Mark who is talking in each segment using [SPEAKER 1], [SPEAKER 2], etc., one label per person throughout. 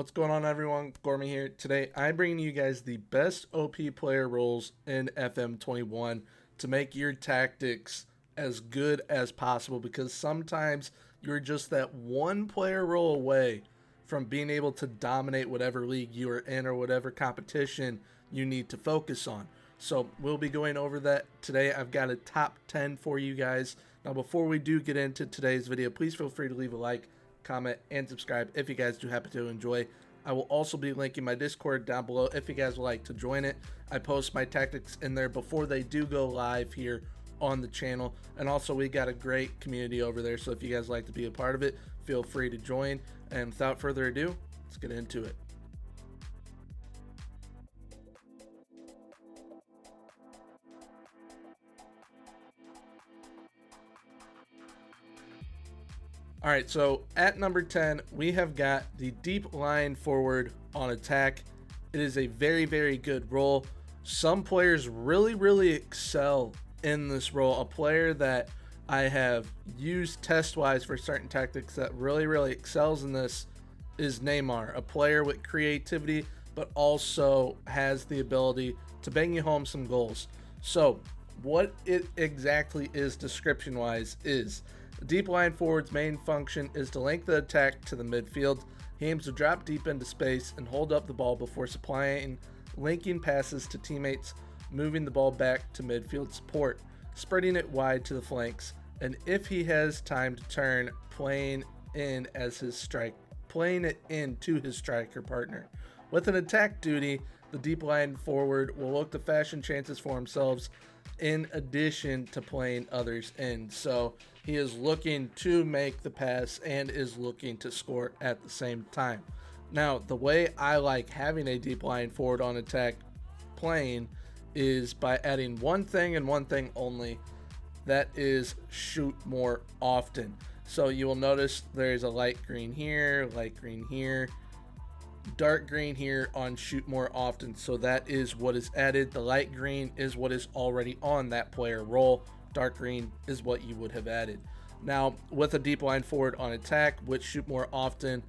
[SPEAKER 1] What's going on, everyone? Gormy here. Today, I'm bringing you guys the best OP player roles in FM21 to make your tactics as good as possible, because sometimes you're just that one player role away from being able to dominate whatever league you are in or whatever competition you need to focus on. So we'll be going over that today. I've got a top 10 for you guys. Now, before we do get into today's video, please feel free to leave a like, comment, and subscribe if you guys do happen to enjoy. I will also be linking my Discord down below if you guys would like to join it. I post my tactics in there before they do go live here on the channel, and also we got a great community over there, so if you guys like to be a part of it, feel free to join. And without further ado, let's get into it. All right, so at number 10, we have got the deep line forward on attack. It is a very, very good role. Some players really excel in this role. A player that I have used test-wise for certain tactics that really excels in this is Neymar, a player with creativity, but also has the ability to bang you home some goals. So what it exactly is description-wise is, the deep line forward's main function is to link the attack to the midfield. He aims to drop deep into space and hold up the ball before supplying linking passes to teammates, moving the ball back to midfield support, spreading it wide to the flanks, and if he has time to turn, playing it into his striker partner. With an attack duty, the deep line forward will look to fashion chances for themselves in addition to playing others in. So he is looking to make the pass and is looking to score at the same time. Now, the way I like having a deep line forward on attack playing is by adding one thing and one thing only. That is shoot more often. So you will notice there's a light green here, dark green here on shoot more often. So that is what is added. The light green is what is already on that player role. Dark green is what you would have added. Now, with a deep line forward on attack, which shoot more often,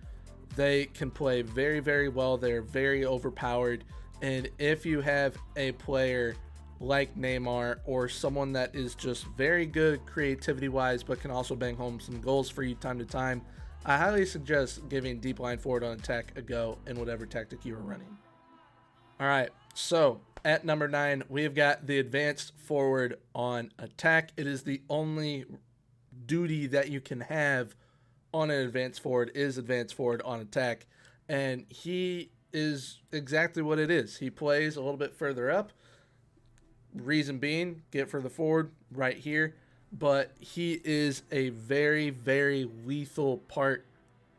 [SPEAKER 1] they can play very well. They're very overpowered. And if you have a player like Neymar or someone that is just very good creativity wise but can also bang home some goals for you time to time, I highly suggest giving deep line forward on attack a go in whatever tactic you are running. All right, so at number 9, we've got the advanced forward on attack. It is the only duty that you can have on an advanced forward is advanced forward on attack, and he is exactly what it is. He plays a little bit further up. Reason being, get further forward right here. But he is a very lethal part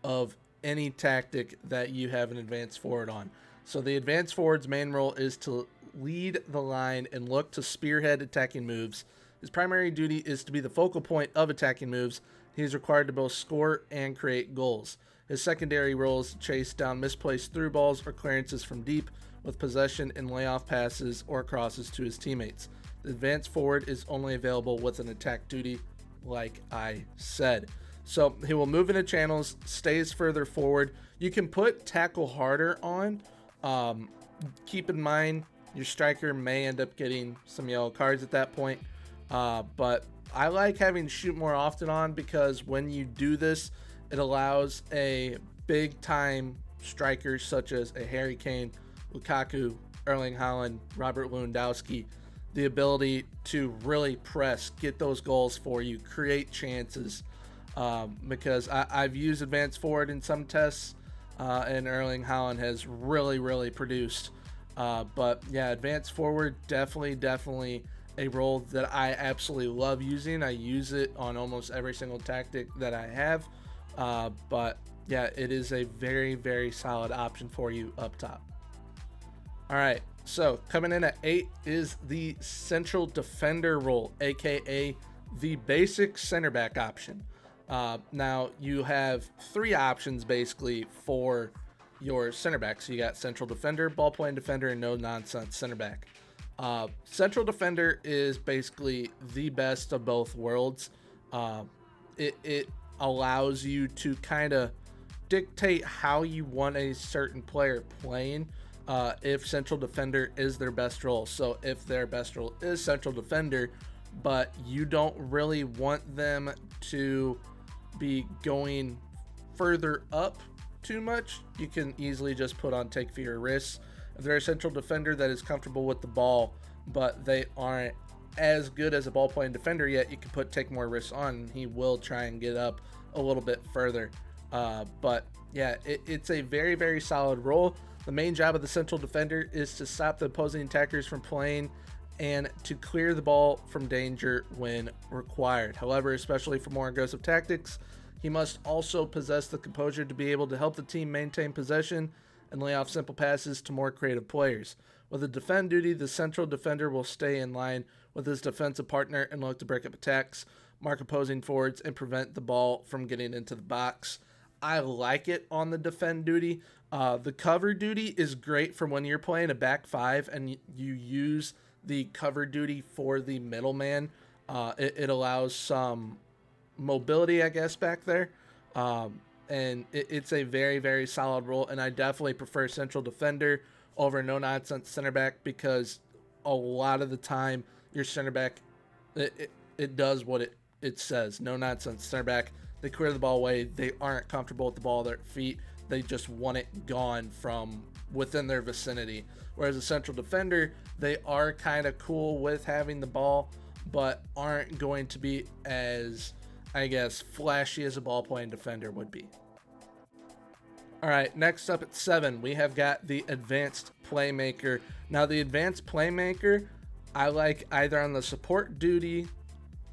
[SPEAKER 1] of any tactic that you have an advanced forward on. So the advanced forward's main role is to lead the line and look to spearhead attacking moves. His primary duty is to be the focal point of attacking moves. He is required to both score and create goals. His secondary role is to chase down misplaced through balls or clearances from deep with possession and layoff passes or crosses to his teammates. The advanced forward is only available with an attack duty, like I said. So he will move into channels, stays further forward. You can put tackle harder on. Keep in mind, your striker may end up getting some yellow cards at that point. But I like having shoot more often on, because when you do this, it allows a big time striker such as a Harry Kane, Lukaku, Erling Haaland, Robert Lewandowski, the ability to really press, get those goals for you, create chances. Because I've used advanced forward in some tests, and Erling Haaland has really produced. But yeah, advanced forward, definitely a role that I absolutely love using. I use it on almost every single tactic that I have. But yeah, it is a very solid option for you up top. All right, so coming in at 8 is the central defender role, aka the basic center back option. Now you have 3 options basically for your center back. So you got central defender, ball playing defender, and no nonsense center back. Central defender is basically the best of both worlds. It allows you to kind of dictate how you want a certain player playing if central defender is their best role. So if their best role is central defender, but you don't really want them to be going further up too much, you can easily just put on take fewer risks. If they're a central defender that is comfortable with the ball, but they aren't as good as a ball playing defender yet, you can put take more risks on. He will try and get up a little bit further. But yeah, it's a very, very solid role. The main job of the central defender is to stop the opposing attackers from playing and to clear the ball from danger when required. However, especially for more aggressive tactics, he must also possess the composure to be able to help the team maintain possession and lay off simple passes to more creative players. With a defend duty, the central defender will stay in line with his defensive partner and look to break up attacks, mark opposing forwards, and prevent the ball from getting into the box. I like it on the defend duty. The cover duty is great for when you're playing a back five and you use the cover duty for the middleman. It allows some mobility, I guess, back there. And it's a very, very solid role. And I definitely prefer central defender over no-nonsense center back because a lot of the time your center back, it does what it says. No-nonsense center back. They clear the ball away. They aren't comfortable with the ball at their feet. They just want it gone from within their vicinity. Whereas a central defender, they are kind of cool with having the ball, but aren't going to be as, I guess, flashy as a ball-playing defender would be. All right, next up at 7, we have got the Advanced Playmaker. Now, the Advanced Playmaker, I like either on the support duty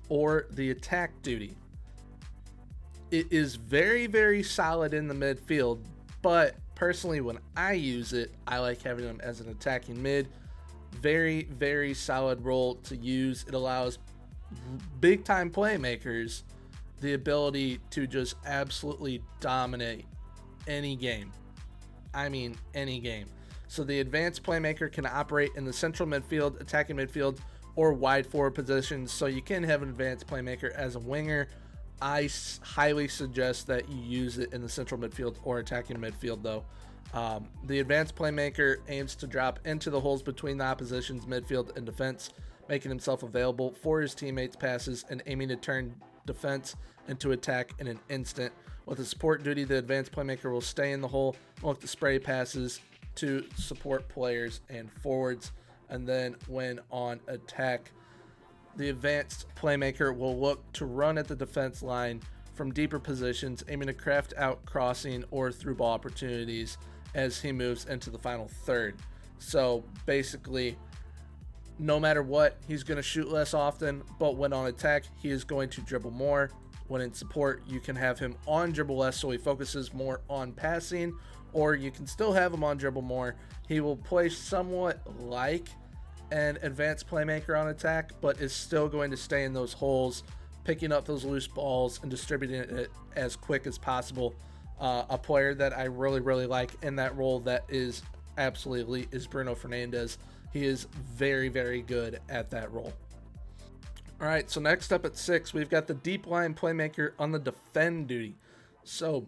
[SPEAKER 1] or the attack duty. It is very, very solid in the midfield, but personally, when I use it, I like having them as an attacking mid. Very, very solid role to use. It allows big-time playmakers the ability to just absolutely dominate any game. I mean, any game. So the advanced playmaker can operate in the central midfield, attacking midfield, or wide forward positions. So you can have an advanced playmaker as a winger. I highly suggest that you use it in the central midfield or attacking midfield, though. The advanced playmaker aims to drop into the holes between the opposition's midfield and defense, making himself available for his teammates' passes and aiming to turn defense into attack in an instant. With a support duty, the advanced playmaker will stay in the hole and look to spray passes to support players and forwards. And then when on attack, the advanced playmaker will look to run at the defense line from deeper positions, aiming to craft out crossing or through ball opportunities as he moves into the final third. So basically, no matter what, he's going to shoot less often, but when on attack, he is going to dribble more. When in support, you can have him on dribble less, so he focuses more on passing, or you can still have him on dribble more. He will play somewhat like an advanced playmaker on attack, but is still going to stay in those holes, picking up those loose balls and distributing it as quick as possible. A player that I really, really like in that role that is absolutely elite is Bruno Fernandes. He is very, very good at that role. All right, so next up at 6, we've got the deep line playmaker on the defend duty. So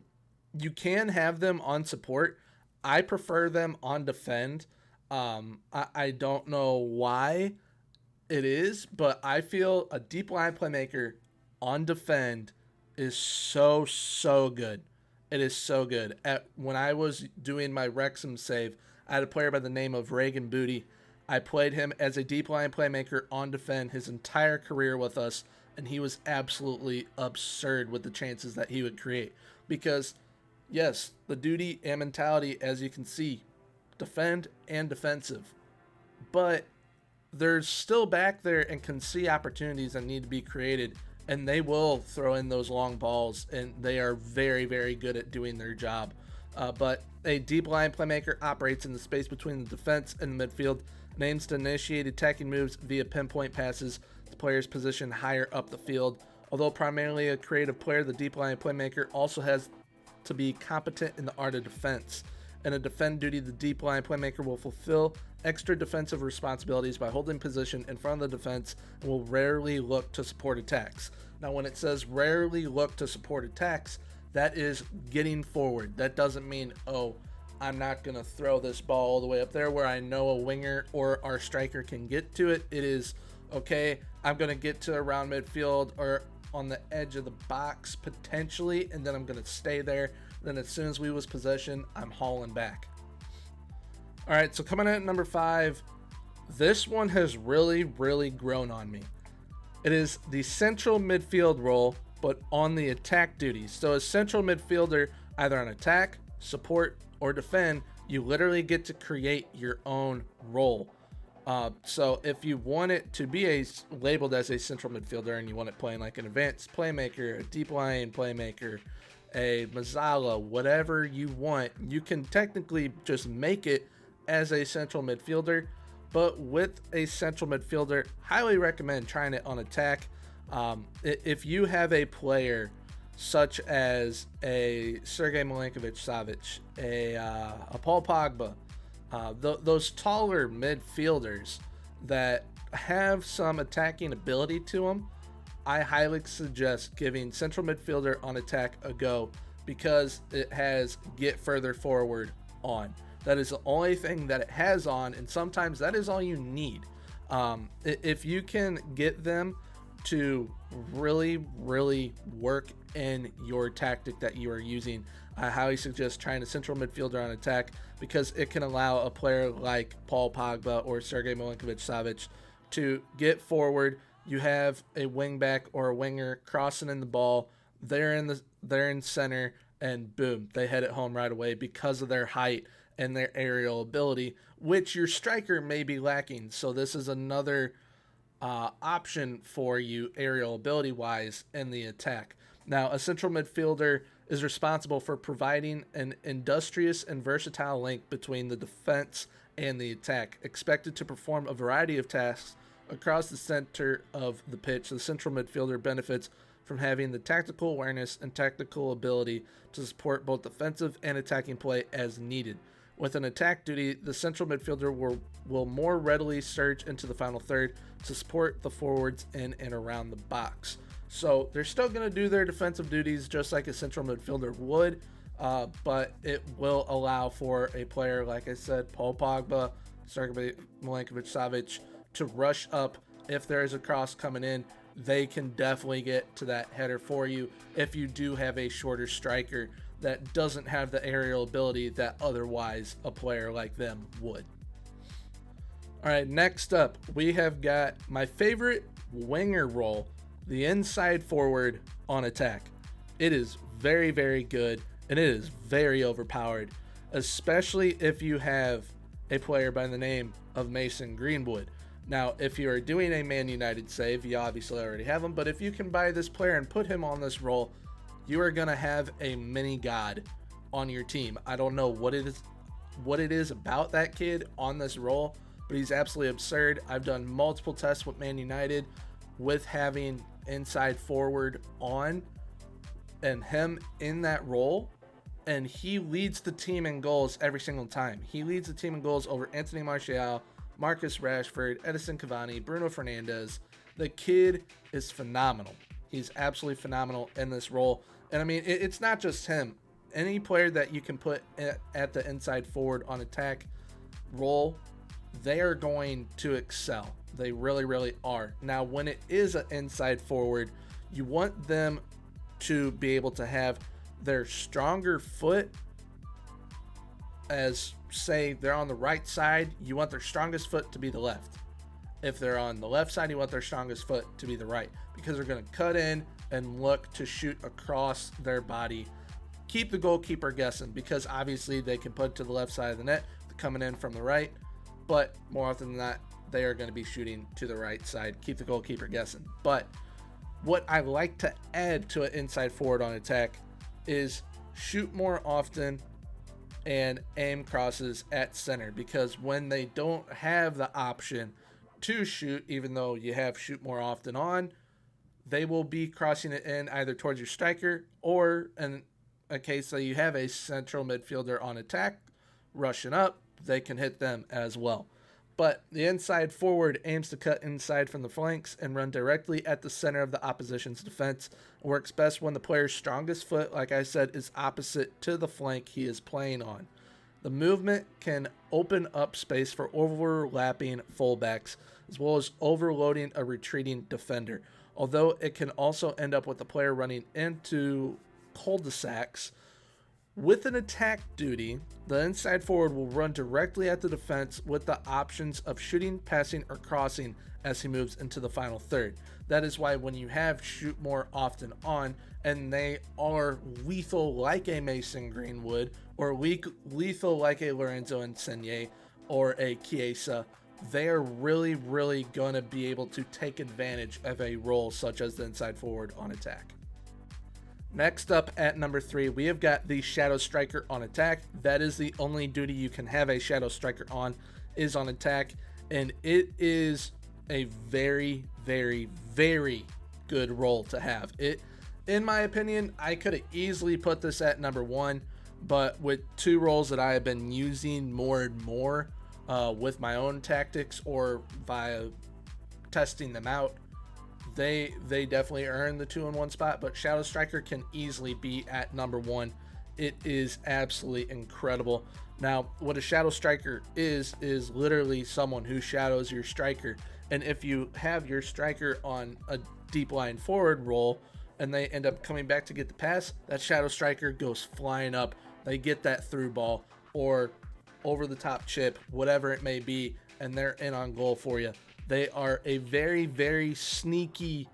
[SPEAKER 1] you can have them on support. I prefer them on defend. I don't know why it is, but I feel a deep line playmaker on defend is so good. It is so good. When I was doing my Wrexham save, I had a player by the name of Reagan Booty. I played him as a deep line playmaker on defend his entire career with us, and he was absolutely absurd with the chances that he would create. Because, yes, the duty and mentality, as you can see, defend and defensive. But they're still back there and can see opportunities that need to be created, and they will throw in those long balls, and they are very, very good at doing their job. But a deep line playmaker operates in the space between the defense and the midfield and aims to initiate attacking moves via pinpoint passes to players positioned higher up the field. Although primarily a creative player, the deep line playmaker also has to be competent in the art of defense. In a defend duty, the deep line playmaker will fulfill extra defensive responsibilities by holding position in front of the defense and will rarely look to support attacks. Now, when it says rarely look to support attacks, That is getting forward. That doesn't mean, oh, I'm not going to throw this ball all the way up there where I know a winger or our striker can get to it. It is, okay, I'm going to get to around midfield or on the edge of the box potentially, and then I'm going to stay there. Then as soon as we lose possession, I'm hauling back. All right, so coming in at number 5, this one has really, really grown on me. It is the central midfield role, but on the attack duties. So as central midfielder, either on attack, support, or defend, you literally get to create your own role. So if you want it to be labeled as a central midfielder and you want it playing like an advanced playmaker, a deep line playmaker, a Mazzala, whatever you want, you can technically just make it as a central midfielder. But with a central midfielder, highly recommend trying it on attack. If you have a player such as a Sergei Milinkovic-Savic, a Paul Pogba, those taller midfielders that have some attacking ability to them, I highly suggest giving central midfielder on attack a go because it has get further forward on. That is the only thing that it has on, and sometimes that is all you need. If you can get them to really, really work in your tactic that you are using, I highly suggest trying a central midfielder on attack because it can allow a player like Paul Pogba or Sergei Milinkovic-Savic to get forward. You have a wingback or a winger crossing in the ball. They're in center, and boom, they head it home right away because of their height and their aerial ability, which your striker may be lacking. So this is another option for you aerial ability wise in the attack. Now, a central midfielder is responsible for providing an industrious and versatile link between the defense and the attack, expected to perform a variety of tasks across the center of the pitch. The central midfielder benefits from having the tactical awareness and tactical ability to support both defensive and attacking play as needed. With an attack duty, the central midfielder will more readily surge into the final third to support the forwards in and around the box. So they're still going to do their defensive duties just like a central midfielder would, but it will allow for a player, like I said, Paul Pogba, Sergei Milinkovic-Savic, to rush up if there is a cross coming in. They can definitely get to that header for you if you do have a shorter striker that doesn't have the aerial ability that otherwise a player like them would. All right, next up, we have got my favorite winger role, the inside forward on attack. It is very, very good, and it is very overpowered, especially if you have a player by the name of Mason Greenwood. Now, if you are doing a Man United save, you obviously already have him, but if you can buy this player and put him on this role, you are going to have a mini god on your team. I don't know what it is about that kid on this role, but he's absolutely absurd. I've done multiple tests with Man United with having inside forward on and him in that role, and he leads the team in goals every single time. He leads the team in goals over Anthony Martial, Marcus Rashford, Edison Cavani, Bruno Fernandes. The kid is phenomenal. He's absolutely phenomenal in this role. And I mean, it's not just him. Any player that you can put at the inside forward on attack role, they are going to excel. They really, really are. Now, when it is an inside forward, you want them to be able to have their stronger foot as, say, they're on the right side, you want their strongest foot to be the left. If they're on the left side, you want their strongest foot to be the right, because they're going to cut in and look to shoot across their body. Keep the goalkeeper guessing, because obviously they can put it to the left side of the net coming in from the right, but more often than not, they are going to be shooting to the right side. Keep the goalkeeper guessing. But what I like to add to an inside forward on attack is shoot more often and aim crosses at center, because when they don't have the option to shoot, even though you have shoot more often on, they will be crossing it in either towards your striker, or in a case that you have a central midfielder on attack rushing up, they can hit them as well. But the inside forward aims to cut inside from the flanks and run directly at the center of the opposition's defense. It works best when the player's strongest foot, like I said, is opposite to the flank he is playing on. The movement can open up space for overlapping fullbacks, as well as overloading a retreating defender, although it can also end up with the player running into cul-de-sacs. With an attack duty, the inside forward will run directly at the defense with the options of shooting, passing, or crossing as he moves into the final third. That is why when you have shoot more often on, and they are lethal like a Mason Greenwood, or lethal like a Lorenzo Insigne, or a Chiesa, they are really, really going to be able to take advantage of a role such as the inside forward on attack. Next up at number 3, we have got the Shadow Striker on attack. That is the only duty you can have a Shadow Striker on, is on attack. And it is a very, very, very good role to have. It, in my opinion, I could have easily put this at number 1, but with 2 roles that I have been using more and more with my own tactics or via testing them out, they definitely earn the 2-in-1 spot, but Shadow Striker can easily be at number 1. It is absolutely incredible. Now, what a Shadow Striker is literally someone who shadows your striker. And if you have your striker on a deep line forward role and they end up coming back to get the pass, that Shadow Striker goes flying up. They get that through ball or over the top chip, whatever it may be, and they're in on goal for you. They are a very, very sneaky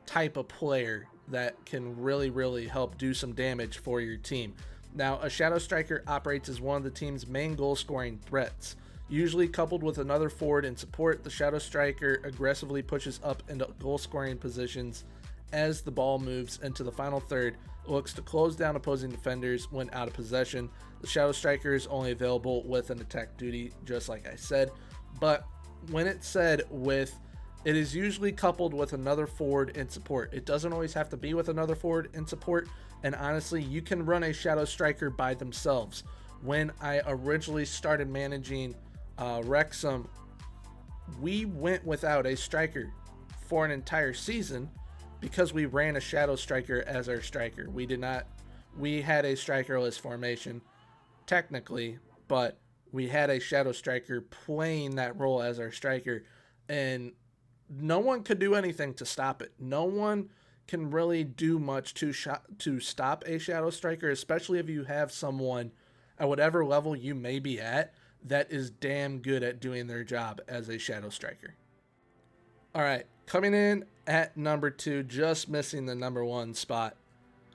[SPEAKER 1] type of player that can really, really help do some damage for your team. Now, a Shadow Striker operates as one of the team's main goal-scoring threats. Usually coupled with another forward in support, the Shadow Striker aggressively pushes up into goal-scoring positions as the ball moves into the final third. It looks to close down opposing defenders when out of possession. The Shadow Striker is only available with an attack duty, just like I said, but when it's said with, it is usually coupled with another forward in support. It doesn't always have to be with another forward in support, and honestly, you can run a Shadow Striker by themselves. When I originally started managing Wrexham, we went without a striker for an entire season because we ran a Shadow Striker as our striker. We had a strikerless formation, technically, but we had a Shadow Striker playing that role as our striker, and no one could do anything to stop it. No one can really do much to stop a Shadow Striker, especially if you have someone at whatever level you may be at that is damn good at doing their job as a Shadow Striker. All right, coming in at number 2, just missing the number 1 spot,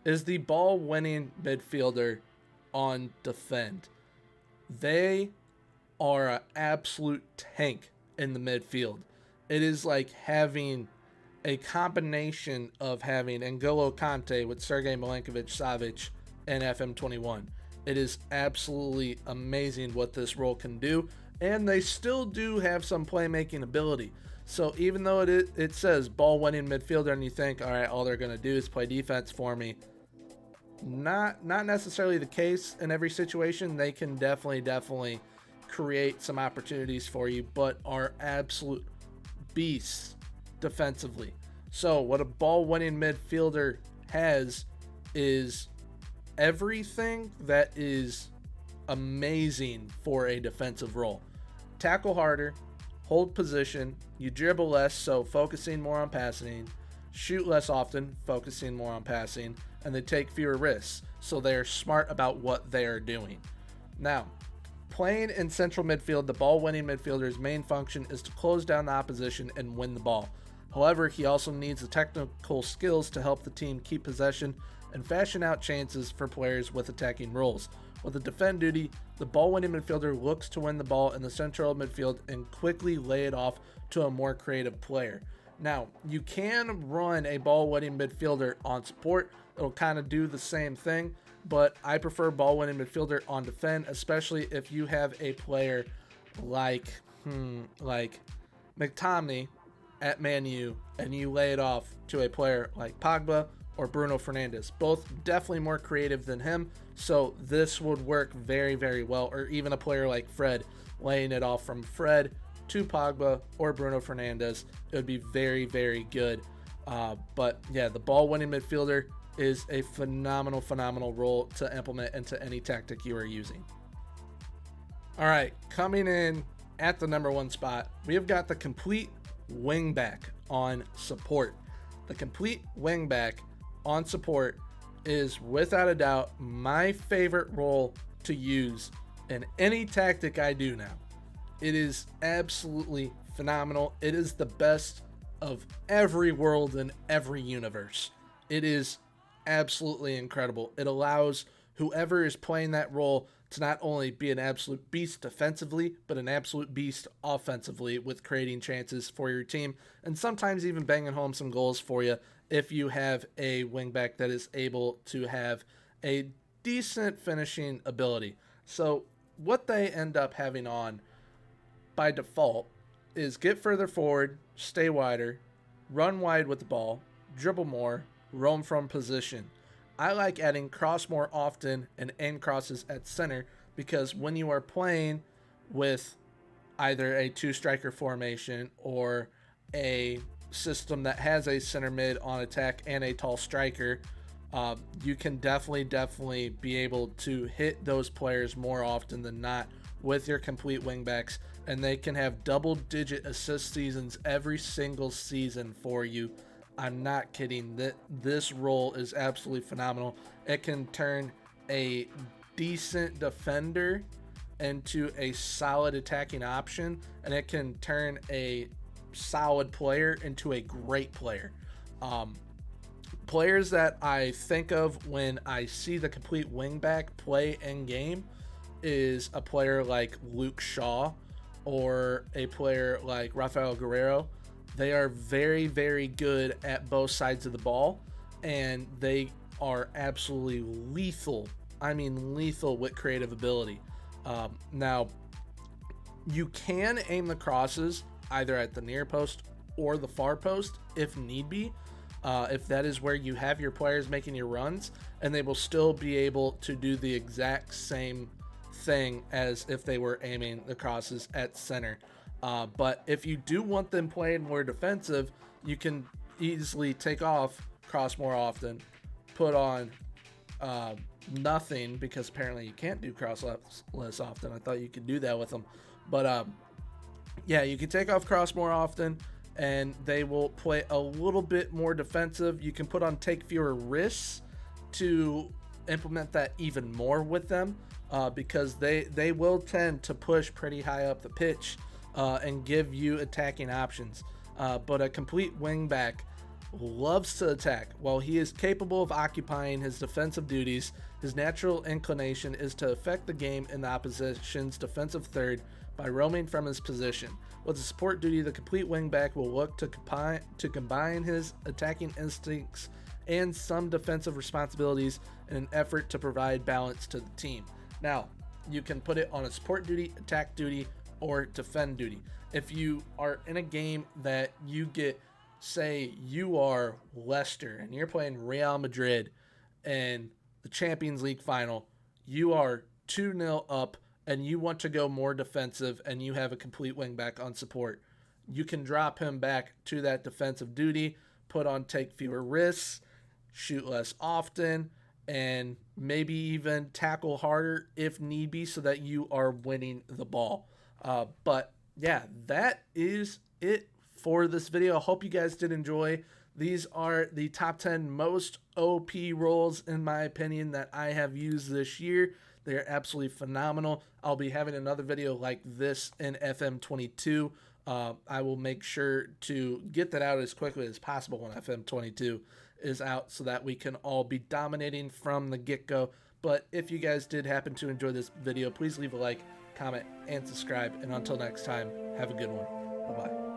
[SPEAKER 1] is the ball-winning midfielder on defend. They are an absolute tank in the midfield. It is like having a combination of having N'Golo Kante with Sergej Milinkovic-Savic and FM21. It is absolutely amazing what this role can do, and they still do have some playmaking ability. So even though it says ball-winning midfielder and you think, all right, all they're going to do is play defense for me, not necessarily the case in every situation. They can definitely create some opportunities for you, but are absolute beasts defensively. So what a ball-winning midfielder has is everything that is amazing for a defensive role. Tackle harder, hold position, you dribble less, so focusing more on passing, shoot less often, focusing more on passing, and they take fewer risks, so they are smart about what they are doing. Now, playing in central midfield, the ball-winning midfielder's main function is to close down the opposition and win the ball. However, he also needs the technical skills to help the team keep possession and fashion out chances for players with attacking roles. With a defend duty, the ball-winning midfielder looks to win the ball in the central midfield and quickly lay it off to a more creative player. Now, you can run a ball-winning midfielder on support. It'll kind of do the same thing, but I prefer ball-winning midfielder on defend, especially if you have a player like McTominay at Man U and you lay it off to a player like Pogba or Bruno Fernandes. Both definitely more creative than him, so this would work very, very well. Or even a player like Fred, laying it off from Fred to Pogba or Bruno Fernandes. It would be very, very good. But yeah, the ball-winning midfielder is a phenomenal role to implement into any tactic you are using. All right, coming in at the number 1 spot, we have got the complete wingback on support. The complete wingback on support is without a doubt my favorite role to use in any tactic I do now. It is absolutely phenomenal. It is the best of every world and every universe. It is absolutely incredible. It allows whoever is playing that role to not only be an absolute beast defensively, but an absolute beast offensively with creating chances for your team, and sometimes even banging home some goals for you if you have a wingback that is able to have a decent finishing ability. So what they end up having on by default is get further forward, stay wider, run wide with the ball, dribble more, roam from position. I like adding cross more often and end crosses at center, because when you are playing with either a 2-striker formation or a system that has a center mid on attack and a tall striker, you can definitely be able to hit those players more often than not with your complete wingbacks, and they can have double-digit assist seasons every single season for you. I'm not kidding. This role is absolutely phenomenal. It can turn a decent defender into a solid attacking option, and it can turn a solid player into a great player. Players that I think of when I see the complete wingback play in game is a player like Luke Shaw or a player like Rafael Guerrero. They are very good at both sides of the ball, and they are absolutely lethal. I mean lethal with creative ability. Now, you can aim the crosses either at the near post or the far post if need be, if that is where you have your players making your runs, and they will still be able to do the exact same thing as if they were aiming the crosses at center. But if you do want them playing more defensive, you can easily take off cross more often, put on nothing, because apparently you can't do cross less often. I thought you could do that with them. But yeah, you can take off cross more often, and they will play a little bit more defensive. You can put on take fewer risks to implement that even more with them, because they will tend to push pretty high up the pitch and give you attacking options. But a complete wingback loves to attack. While he is capable of occupying his defensive duties, his natural inclination is to affect the game in the opposition's defensive third by roaming from his position. With a support duty, the complete wingback will look to combine his attacking instincts and some defensive responsibilities in an effort to provide balance to the team. Now, you can put it on a support duty, attack duty, or defend duty. If you are in a game that you get, say you are Leicester and you're playing Real Madrid in the Champions League final, you are 2-0 up and you want to go more defensive and you have a complete wingback on support, you can drop him back to that defensive duty, put on take fewer risks, shoot less often, and maybe even tackle harder if need be, so that you are winning the ball. But yeah, that is it for this video. I hope you guys did enjoy. These are the top 10 most OP roles, in my opinion, that I have used this year. They are absolutely phenomenal. I'll be having another video like this in FM22. I will make sure to get that out as quickly as possible when FM22 is out, so that we can all be dominating from the get-go. But if you guys did happen to enjoy this video, please leave a like, comment, and subscribe. And until next time, have a good one. Bye-bye.